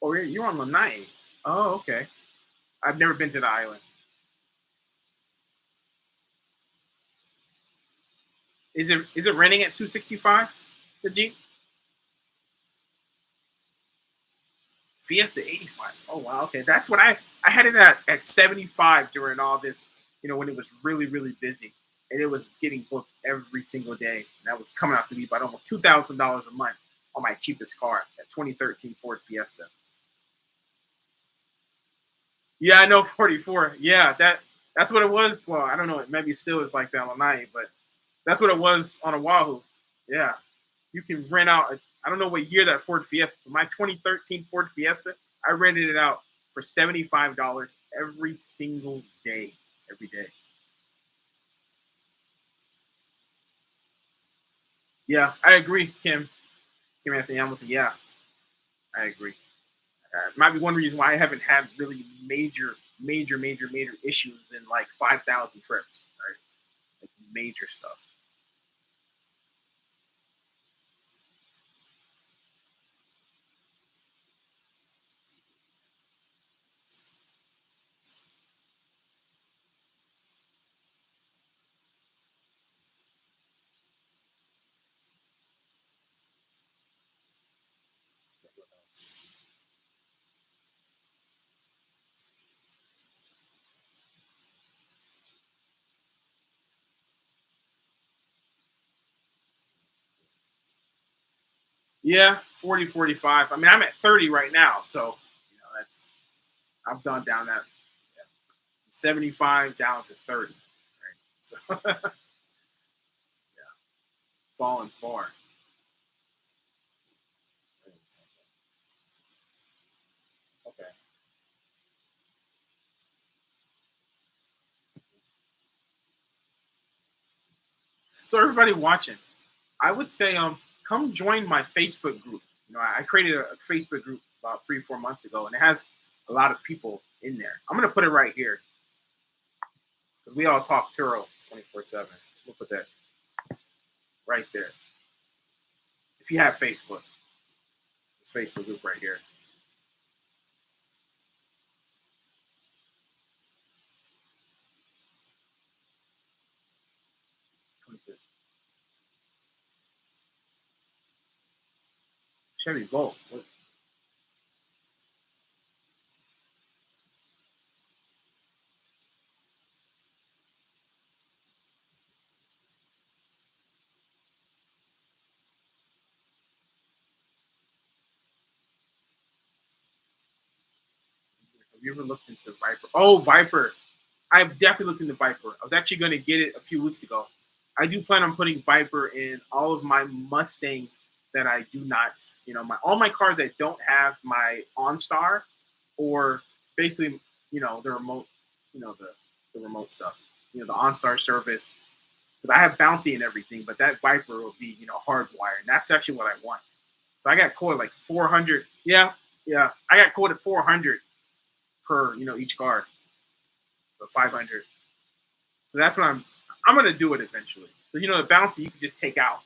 Oh, you're on Lanai. Oh, okay. I've never been to the island. Is it renting at 265? The Jeep Fiesta 85. Oh wow, okay. That's what I had it at 75 during all this. When it was really really busy, and it was getting booked every single day. And that was coming out to be about almost $2,000 a month on my cheapest car, that 2013 Ford Fiesta. Yeah, I know 44. Yeah, that's what it was. Well, I don't know. Maybe it still is like that on 90, but that's what it was on Oahu. Yeah, you can rent out. I don't know what year that Ford Fiesta. But my 2013 Ford Fiesta, I rented it out for $75 every single day, every day. Yeah, I agree, Kim Anthony Hamilton. Yeah, I agree. Might be one reason why I haven't had really major issues in like 5,000 trips. Right, like major stuff. Yeah, 40, 45. I mean, I'm at 30 right now, so that's I've done down that 75 down to 30. Right, so falling far. Okay. So everybody watching, I would say come join my Facebook group. I created a Facebook group about 3 or 4 months ago, and it has a lot of people in there. I'm gonna put it right here because we all talk Turo 24/7. We'll put that right there. If you have Facebook, this Facebook group right here. Chevy Bolt. Have you ever looked into Viper? Oh, Viper. I've definitely looked into Viper. I was actually going to get it a few weeks ago. I do plan on putting Viper in all of my Mustangs that I do not, my all my cars that don't have my OnStar or basically, the remote, the remote stuff, the OnStar service. Because I have Bounty and everything, but that Viper will be, hardwired, and that's actually what I want. So I got quoted like 400. Yeah, yeah. I got quoted 400 per, each car, so 500. So that's what I'm gonna do it eventually. But the bouncy you can just take out,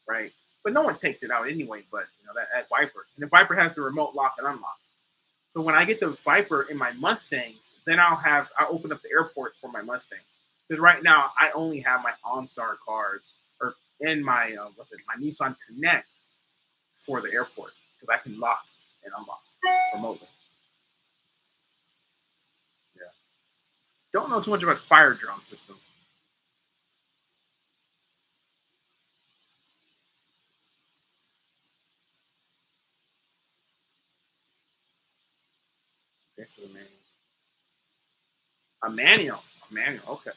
right? But no one takes it out anyway. But that Viper, and the Viper has the remote lock and unlock. So when I get the Viper in my Mustangs, then I'll open up the airport for my Mustangs. Because right now I only have my OnStar cars or in my my Nissan Connect for the airport because I can lock and unlock remotely. Yeah. Don't know too much about fire drone system. Thanks for the manual. A manual. A manual. Okay.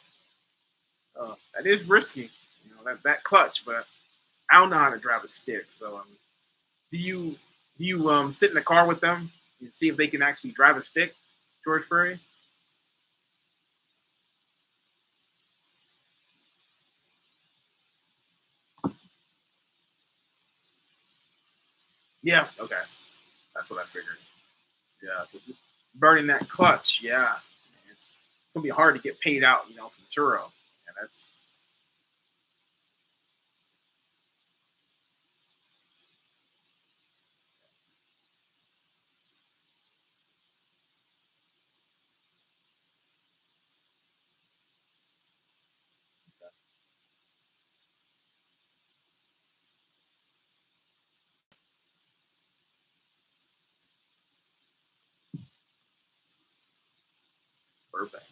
That is risky, that clutch. But I don't know how to drive a stick. So, do you sit in the car with them and see if they can actually drive a stick, George Perry? Yeah. Okay, that's what I figured. Yeah, 'cause burning that clutch. Yeah, it's gonna be hard to get paid out, from Turo. Yeah, that's perfect.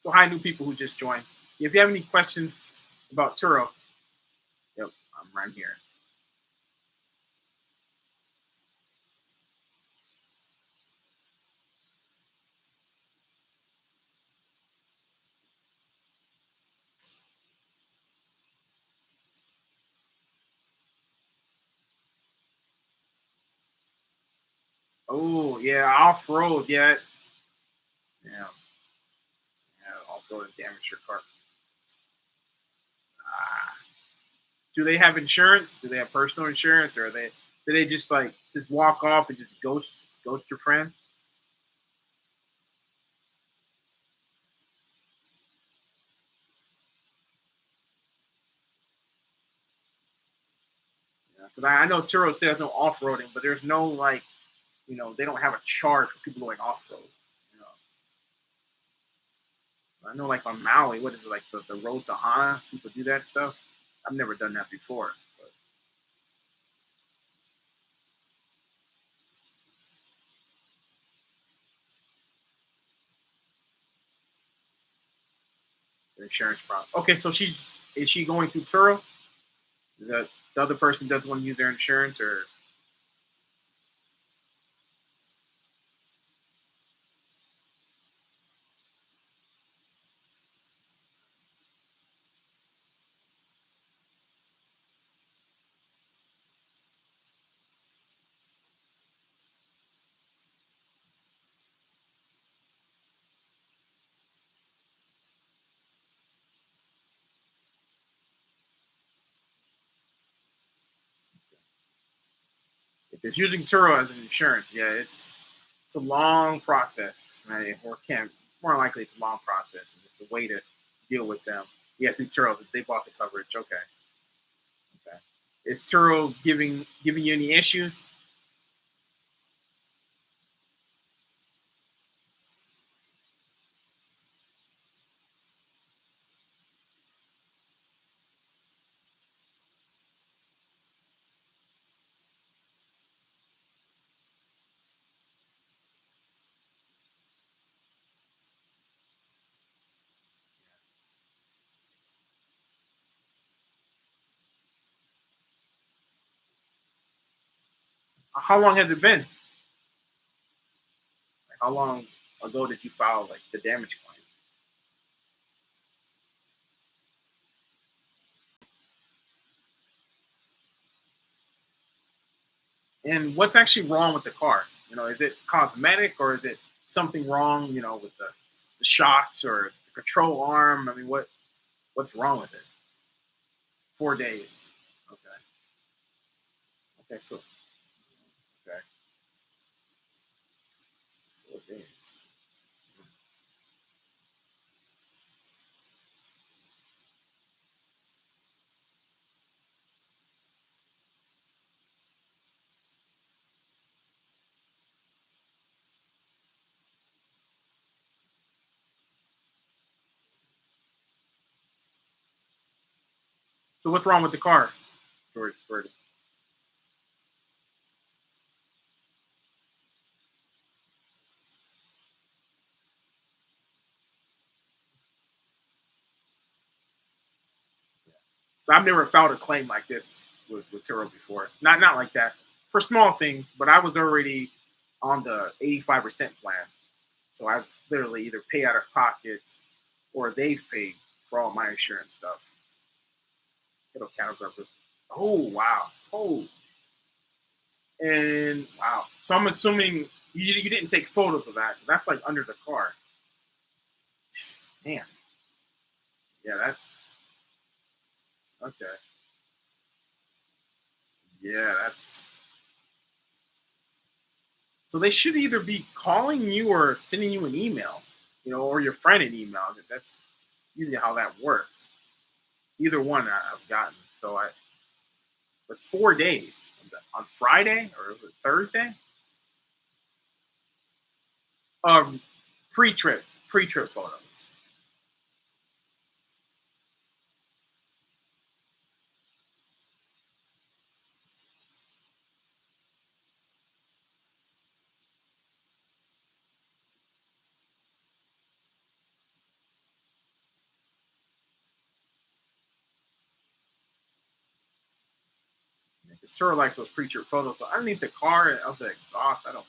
So hi, new people who just joined. If you have any questions about Turo, yep, I'm right here. Oh yeah, off road, yeah, off road and damage your car. Ah. Do they have insurance? Do they have personal insurance, or do they just like just walk off and just ghost your friend? Because I know Turo says no off roading, but there's no like they don't have a charge for people going off road. You I know like on Maui, what is it like the road to Hana? People do that stuff. I've never done that before. But the insurance problem. Okay, so is she going through Turo? The other person doesn't want to use their insurance, or if it's using Turo as an insurance, yeah, it's a long process, right? Or can more likely it's a long process, and it's a way to deal with them. Yeah, through Turo, they bought the coverage. Okay, okay. Is Turo giving you any issues? How long has it been? Like, how long ago did you file like the damage claim? And what's actually wrong with the car? Is it cosmetic, or is it something wrong? With the shocks or the control arm. I mean, what's wrong with it? 4 days. Okay. Okay. So okay, 4 days. So what's wrong with the car, George? So I've never filed a claim like this with Turo before. Not like that for small things, but I was already on the 85% plan. So I literally either pay out of pocket or they've paid for all my insurance stuff. It'll categorize. Oh wow. Oh, and wow. So I'm assuming you didn't take photos of that. That's like under the car. Man. Yeah, that's okay. Yeah, that's so they should either be calling you or sending you an email, or your friend an email. That's usually how that works. Either one I've gotten. So but 4 days on Friday or Thursday. Um, pre-trip photos. It's sort of like those pre-trip photos, but underneath the car and of the exhaust, I don't.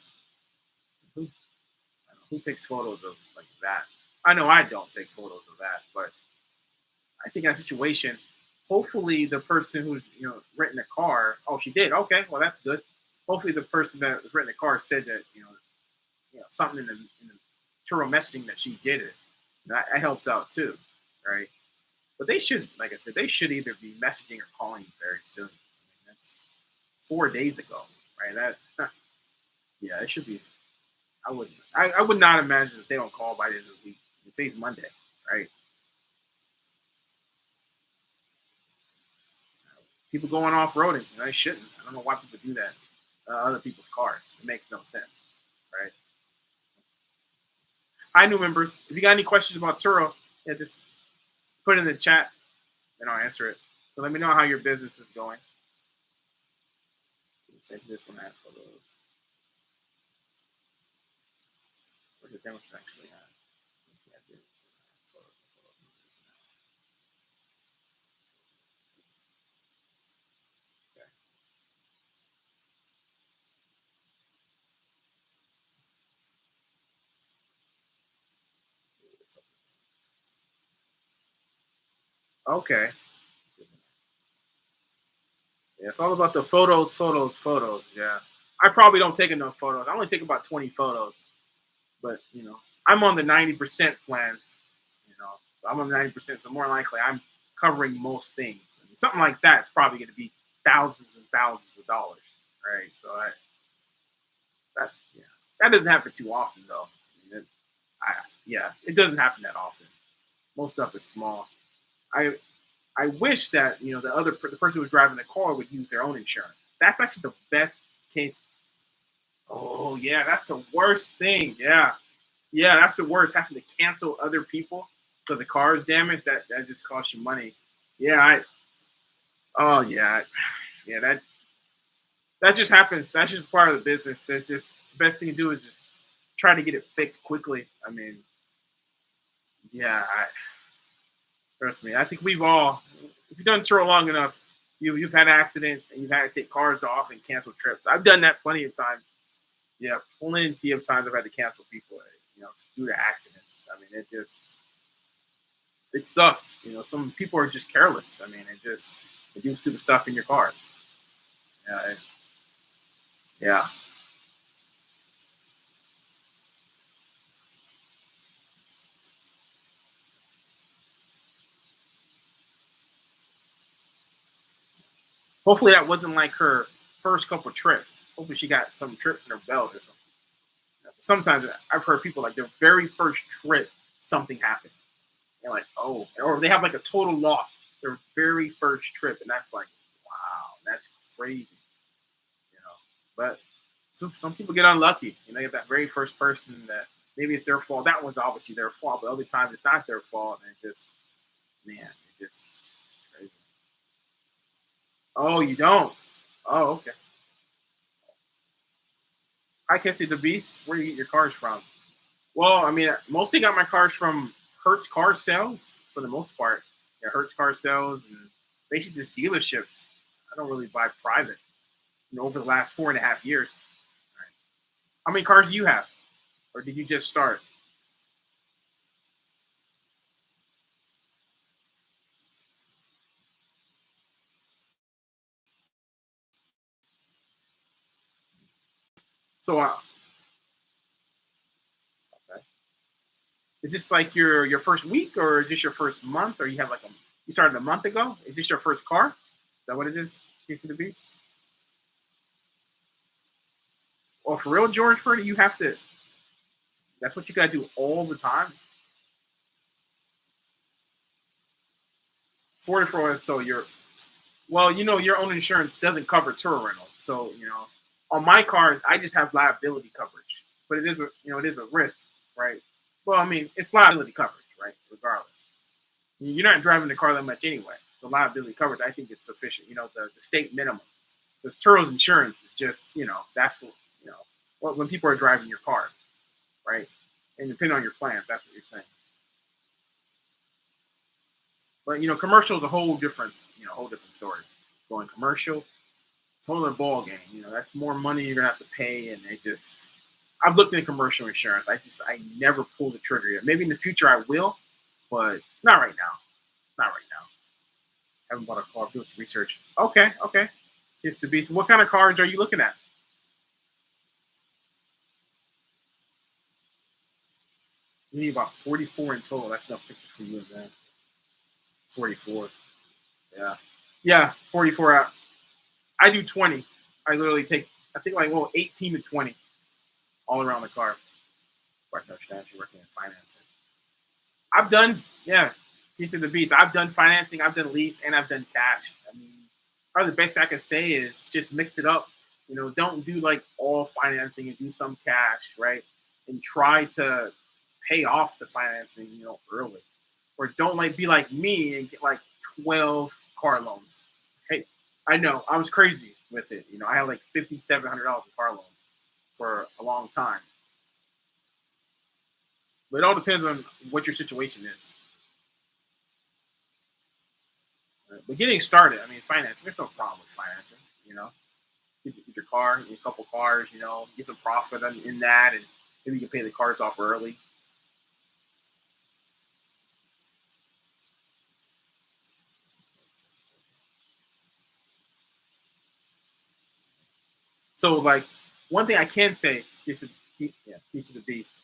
Who, I don't know, who takes photos of like that? I know I don't take photos of that, but I think in that situation, hopefully the person who's renting the car. Oh, she did. Okay, well that's good. Hopefully the person that was renting the car said that something in the Turo messaging that she did it. That helps out too, right? But they should, like I said, they should either be messaging or calling very soon. I mean, that's 4 days ago, right? Yeah, it should be. I would not imagine that they don't call by the end of the week. Today's Monday, right? People going off roading, they shouldn't. I don't know why people do that. Other people's cars. It makes no sense, right? Hi, new members. If you got any questions about Turo, yeah, just put it in the chat and I'll answer it. So let me know how your business is going. Take this one out for those. Where's the demo actually at? Okay. Yeah, it's all about the photos, photos, photos. Yeah. I probably don't take enough photos. I only take about 20 photos. But, I'm on the 90% plan. So I'm on 90%. So more likely I'm covering most things. And something like that is probably going to be thousands and thousands of dollars. Right. So yeah, that doesn't happen too often, though. Yeah, it doesn't happen that often. Most stuff is small. I I wish that the person who's driving the car would use their own insurance. That's actually the best case. Oh yeah, that's the worst thing. Yeah, yeah, that's the worst. Having to cancel other people because the car is damaged. That just costs you money. Yeah, oh yeah, yeah. That just happens. That's just part of the business. That's just the best thing to do is just try to get it fixed quickly. I mean, yeah. Trust me. I think we've all, if you've done Turo long enough, you've had accidents and you've had to take cars off and cancel trips. I've done that plenty of times. Yeah, plenty of times I've had to cancel people, due to accidents. I mean, it sucks. Some people are just careless. I mean, they do stupid stuff in your cars. Yeah, yeah. Hopefully that wasn't like her first couple trips. Hopefully she got some trips in her belt or something. Sometimes I've heard people like their very first trip, something happened. And like, oh, or they have like a total loss their very first trip, and that's like, wow, that's crazy, you know. But some people get unlucky, you have that very first person that maybe it's their fault. That one's obviously their fault, but other times it's not their fault, and it just, man, it just crazy. Oh, you don't? Oh, okay. I can see the beast. Where do you get your cars from? Well, I mean, I mostly got my cars from Hertz Car Sales for the most part. Yeah, Hertz Car Sales and basically just dealerships. I don't really buy private. Over the last 4.5 years. Right. How many cars do you have, or did you just start? So, okay. Is this like your first week, or is this your first month, or you have like you started a month ago? Is this your first car? Is that what it is? Piece of the beast. Well, for real, George Purdy, you have to. That's what you got to do all the time. 44. So you're well, your own insurance doesn't cover tour rentals. So, on my cars, I just have liability coverage, but it is a risk, right? Well, I mean, it's liability coverage, right? Regardless, you're not driving the car that much anyway. So liability coverage, I think, is sufficient. The state minimum, because Turo's insurance is just, that's what, when people are driving your car, right? And depending on your plan, that's what you're saying. But commercial is a whole different story. Going commercial, Total other ball game. You know, that's more money you're gonna have to pay, and they just. I've looked into commercial insurance. I never pull the trigger yet. Maybe in the future I will, but not right now. Not right now. Haven't bought a car. Do some research. Okay, okay. It's the beast. What kind of cars are you looking at? You need about 44 in total. That's enough pictures for you and that. 44. Yeah. Yeah, 44 out. I do 20. I take like 18 to 20 all around the car. Working actually working in financing. I've done, yeah, piece of the beast. I've done financing, I've done lease, and I've done cash. I mean, probably the best I can say is just mix it up. You know, don't do like all financing and do some cash, right? And try to pay off the financing, early. Or don't like be like me and get like 12 car loans. Hey, I know I was crazy with it. I had like $5,700 in car loans for a long time. But it all depends on what your situation is. Right? But getting started, I mean, financing, there's no problem with financing. You know, get your car, get a couple cars, get some profit in that, and maybe you can pay the cars off early. So, like, one thing I can say, piece of the beast.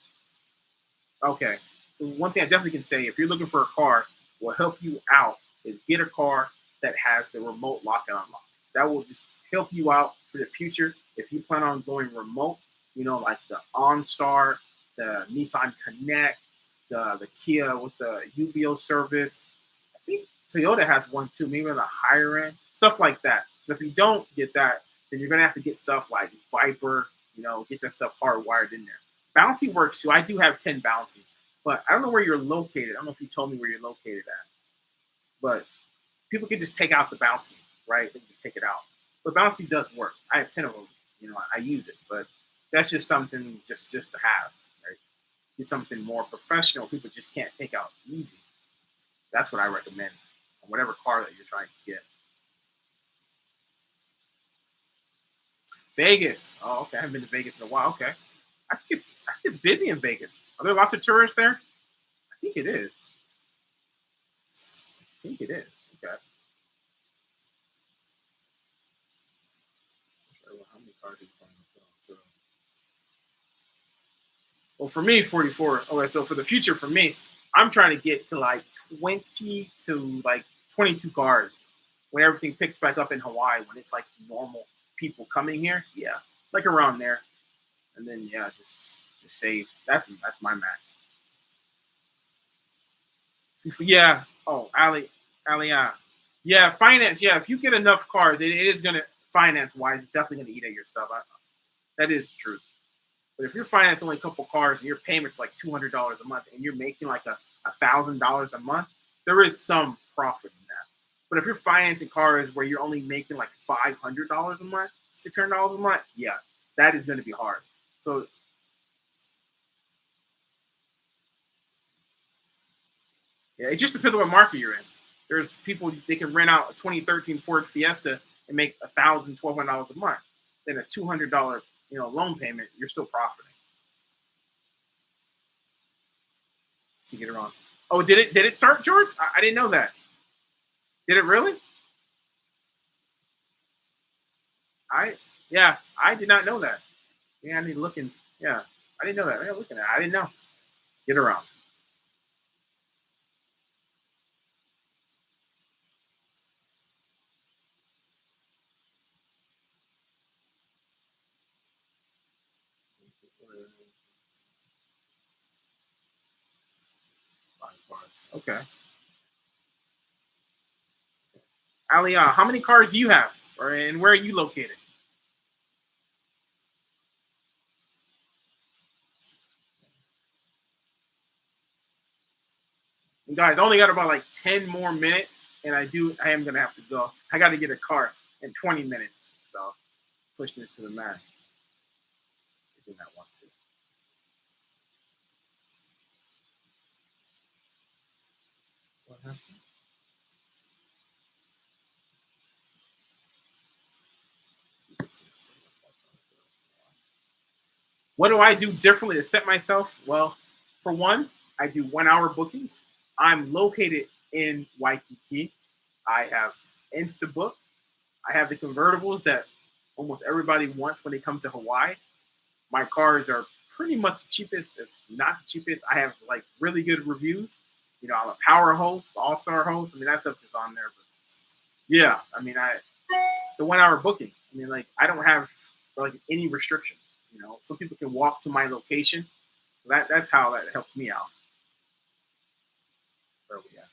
Okay. So one thing I definitely can say, if you're looking for a car, will help you out is get a car that has the remote lock and unlock. That will just help you out for the future. If you plan on going remote, like the OnStar, the Nissan Connect, the Kia with the UVO service. I think Toyota has one too, maybe on the higher end, stuff like that. So if you don't get that, then you're gonna have to get stuff like Viper, get that stuff hardwired in there. Bounty works too. I do have 10 bounties, but I don't know where you're located. I don't know if you told me where you're located at, but people can just take out the bounty, right? They can just take it out. But bounty does work. I have 10 of them. I use it, but that's just something just to have, right? Get something more professional. People just can't take out easy. That's what I recommend on whatever car that you're trying to get. Vegas. Oh, okay. I haven't been to Vegas in a while. Okay. I think it's busy in Vegas. Are there lots of tourists there? I think it is. I think it is. Okay. How many cars are you planning to put on? Well, for me, 44. Okay, so for the future, for me, I'm trying to get to like 20 to like 22 cars when everything picks back up in Hawaii, when it's like normal people coming here. Yeah, like around there, and then yeah, just save. That's my max. Yeah. Oh, Ali, yeah, finance. Yeah, if you get enough cars, it is gonna finance wise. It's definitely gonna eat at your stuff. That is true. But if you're financing only a couple cars and your payment's like $200 a month and you're making like $1,000 a month, there is some profit in that. But if you're financing cars where you're only making like $500 a month, $600 a month, yeah, that is going to be hard. So yeah, it just depends on what market you're in. There's people they can rent out a 2013 Ford Fiesta and make $1,000, $1,200 a month. Then a $200 loan payment, you're still profiting. So you get it wrong. Oh, did it start, George? I didn't know that. Did it really? I yeah, I did not know that. Yeah, I need to look in. Yeah, I didn't know that. Yeah, looking at it, I didn't know. Get around. Okay. Ali, how many cars do you have? And where are you located? And guys, I only got about like 10 more minutes, and I am gonna have to go. I got to get a car in 20 minutes, so pushing this to the max. I do not want to. What happened? What do I do differently to set myself? Well, for one, I do 1 hour bookings. I'm located in Waikiki. I have Instabook. I have the convertibles that almost everybody wants when they come to Hawaii. My cars are pretty much the cheapest, if not the cheapest. I have like really good reviews. You know, I'm a power host, all-star host. I mean, that stuff is on there. But yeah, I mean, I the 1 hour booking. I mean, like I don't have like any restrictions. You know, some people can walk to my location. That's how that helps me out. Where we at?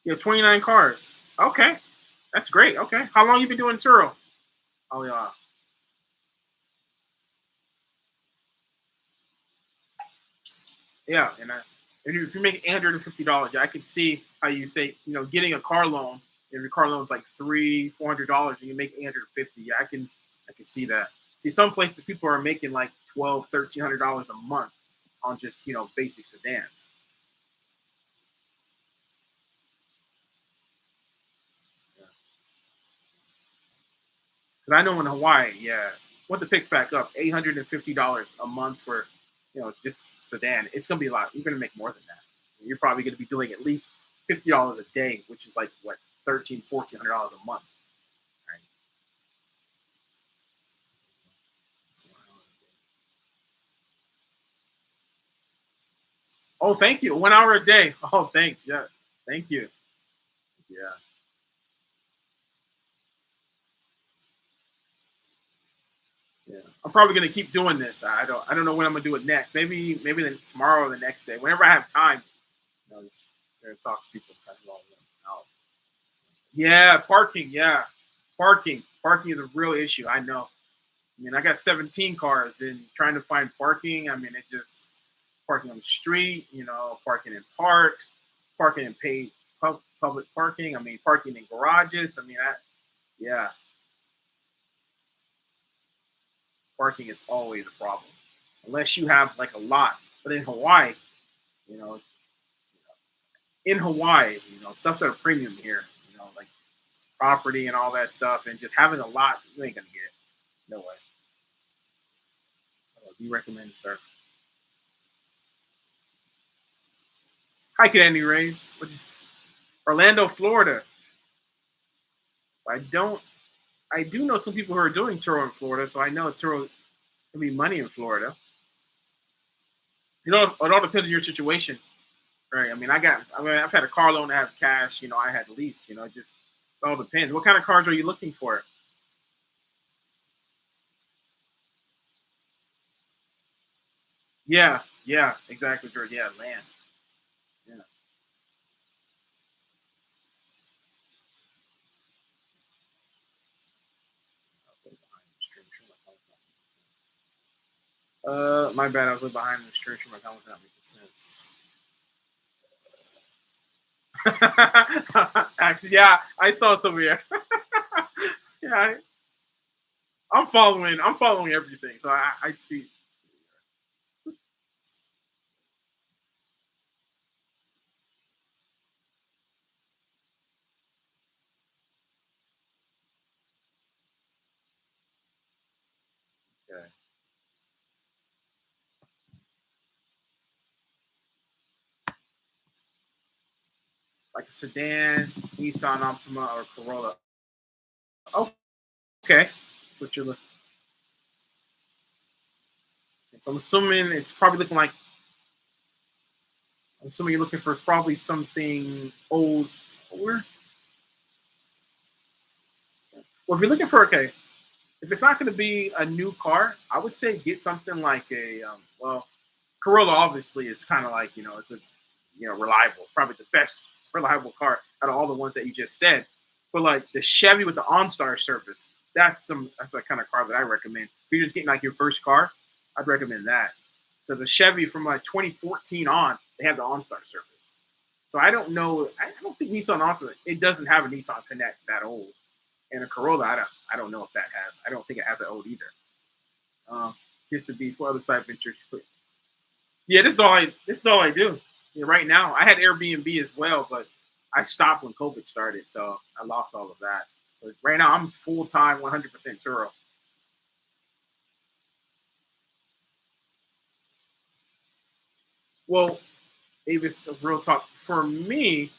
You have 29 cars. Okay, that's great. Okay, how long you been doing Turo? Oh yeah, yeah, and if you make $850, yeah, I can see how you say, you know, getting a car loan. If your car loan's like $300-400, and you make 850, yeah, I can see that. See, some places people are making like 1,200-1,300 a month on just basic sedans. Yeah. 'Cause I know in Hawaii, yeah, once it picks back up, $850 a month for it's just sedan. It's gonna be a lot. You're gonna make more than that. You're probably gonna be doing at least $50 a day, which is like what 1,300-1,400 a month. Right? Oh, thank you. 1 hour a day. Oh, thanks. Yeah, thank you. Yeah, yeah. I'm probably gonna keep doing this. I don't know when I'm gonna do it next. Maybe then tomorrow or the next day. Whenever I have time, just talk to people kind of all out. Yeah, parking. Yeah, parking. Parking is a real issue. I know. I mean, I got 17 cars and trying to find parking. I mean, it just parking on the street, parking in parks, parking in paid public parking. I mean, parking in garages. I mean, yeah, parking is always a problem unless you have like a lot. But in Hawaii, you know, stuff's at a premium here. Like property and all that stuff, and just having a lot, you ain't gonna get it. No way. Do you recommend to start hiking any range? Which is Orlando, Florida. I don't. I do know some people who are doing Turo in Florida, so I know Turo can be money in Florida. It all depends on your situation, right? I mean, I've had a car loan to have cash. I had lease. It all depends. What kind of cars are you looking for? Yeah, yeah, exactly, George. Yeah, land. Yeah. My bad. I was behind the stream. My comments not making sense. Actually, yeah, I saw some here. Yeah, I'm following. I'm following everything, so I see. Okay. Like a sedan, Nissan Optima, or Corolla. Okay, that's what you're looking. So I'm assuming it's probably looking like. I'm assuming you're looking for probably something old. Older. Well, if you're looking for if it's not going to be a new car, I would say get something like well, Corolla obviously is kind of like it's reliable, probably the best reliable car out of all the ones that you just said. But like the Chevy with the OnStar service, that's the kind of car that I recommend. If you're just getting like your first car, I'd recommend that because a Chevy from like 2014 on, they have the OnStar service. So I don't know. I don't think Nissan Altima. It doesn't have a Nissan Connect that old, and a Corolla. I don't know if that has. I don't think it has that old either. Just to be what other side ventures. Yeah, this is all I do. Yeah, right now, I had Airbnb as well, but I stopped when COVID started, so I lost all of that. But right now, I'm full time, 100% Turo. Well, Avis, real talk. For me,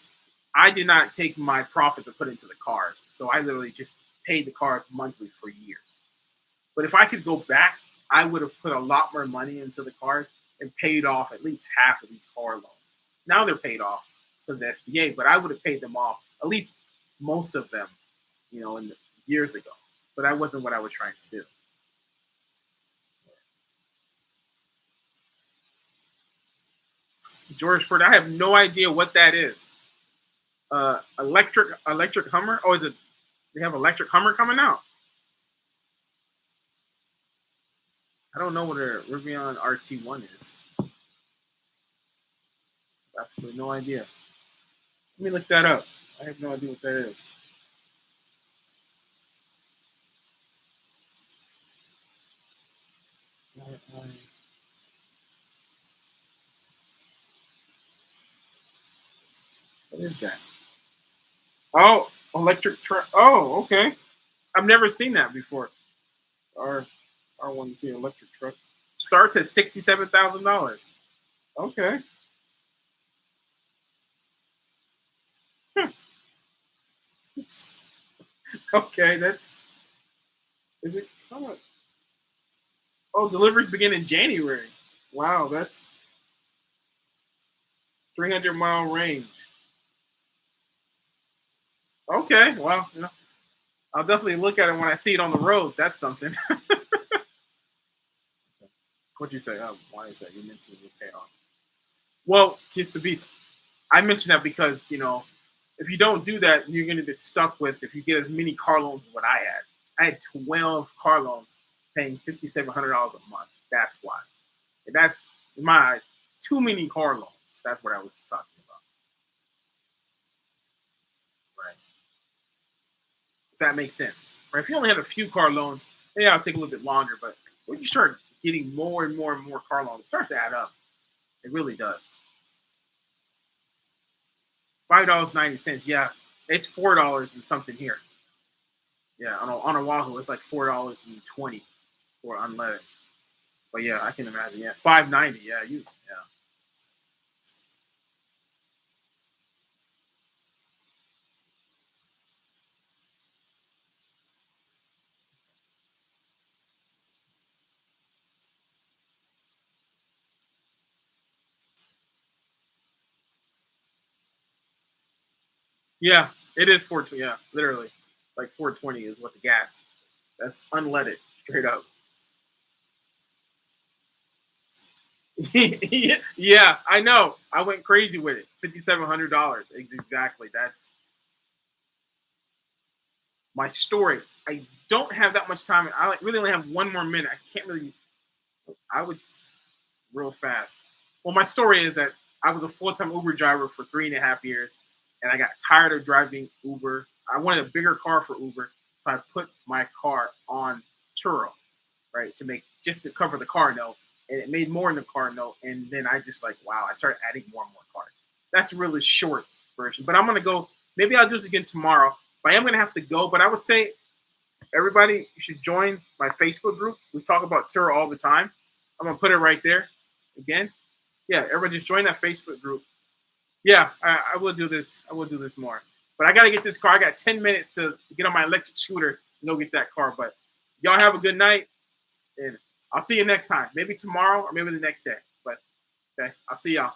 I did not take my profits and put it into the cars. So I literally just paid the cars monthly for years. But if I could go back, I would have put a lot more money into the cars and paid off at least half of these car loans. Now they're paid off because of the SBA, but I would have paid them off, at least most of them, in years ago. But that wasn't what I was trying to do. Georgeport, I have no idea what that is. Electric Hummer. Oh, is it? They have electric Hummer coming out. I don't know what a Rivian RT1 is. Absolutely no idea. Let me look that up. I have no idea what that is. What is that? Oh, electric truck. Oh, okay. I've never seen that before. R R1T electric truck starts at $67,000. Okay. Hmm. Okay, that's is it? Oh, deliveries begin in January. Wow, that's 300-mile range. Okay, well, I'll definitely look at it when I see it on the road. That's something. What'd you say? Oh, why is that? You mentioned the payoff. Well, just to be, I mentioned that because if you don't do that, you're going to be stuck with if you get as many car loans as what I had. I had 12 car loans, paying $5,700 a month. That's why. And that's in my eyes too many car loans. That's what I was talking about. Right. If that makes sense. Right. If you only have a few car loans, yeah, it'll take a little bit longer. But when you start getting more and more and more car loans, it starts to add up. It really does. $5.90. Yeah, it's $4 and something here. Yeah, on Oahu, it's like $4.20 for unleaded. But yeah, I can imagine. Yeah, 5.90. Yeah, yeah. Yeah, it is 420. Yeah, literally, like 420 is what the gas. That's unleaded, straight up. Yeah, I know. I went crazy with it. $5,700. Exactly. That's my story. I don't have that much time. I really only have one more minute. I can't really. I would real fast. Well, my story is that I was a full-time Uber driver for 3.5 years, and I got tired of driving Uber. I wanted a bigger car for Uber, so I put my car on Turo, right, to cover the car note, and it made more in the car note. And then I just like, wow, I started adding more and more cars. That's a really short version, but I'm gonna go. Maybe I'll do this again tomorrow. But I am gonna have to go. But I would say everybody should join my Facebook group. We talk about Turo all the time. I'm gonna put it right there again. Yeah, everybody just join that Facebook group. Yeah, I will do this. I will do this more. But I gotta get this car. I got 10 minutes to get on my electric scooter and go get that car. But y'all have a good night, and I'll see you next time. Maybe tomorrow or maybe the next day. But okay, I'll see y'all.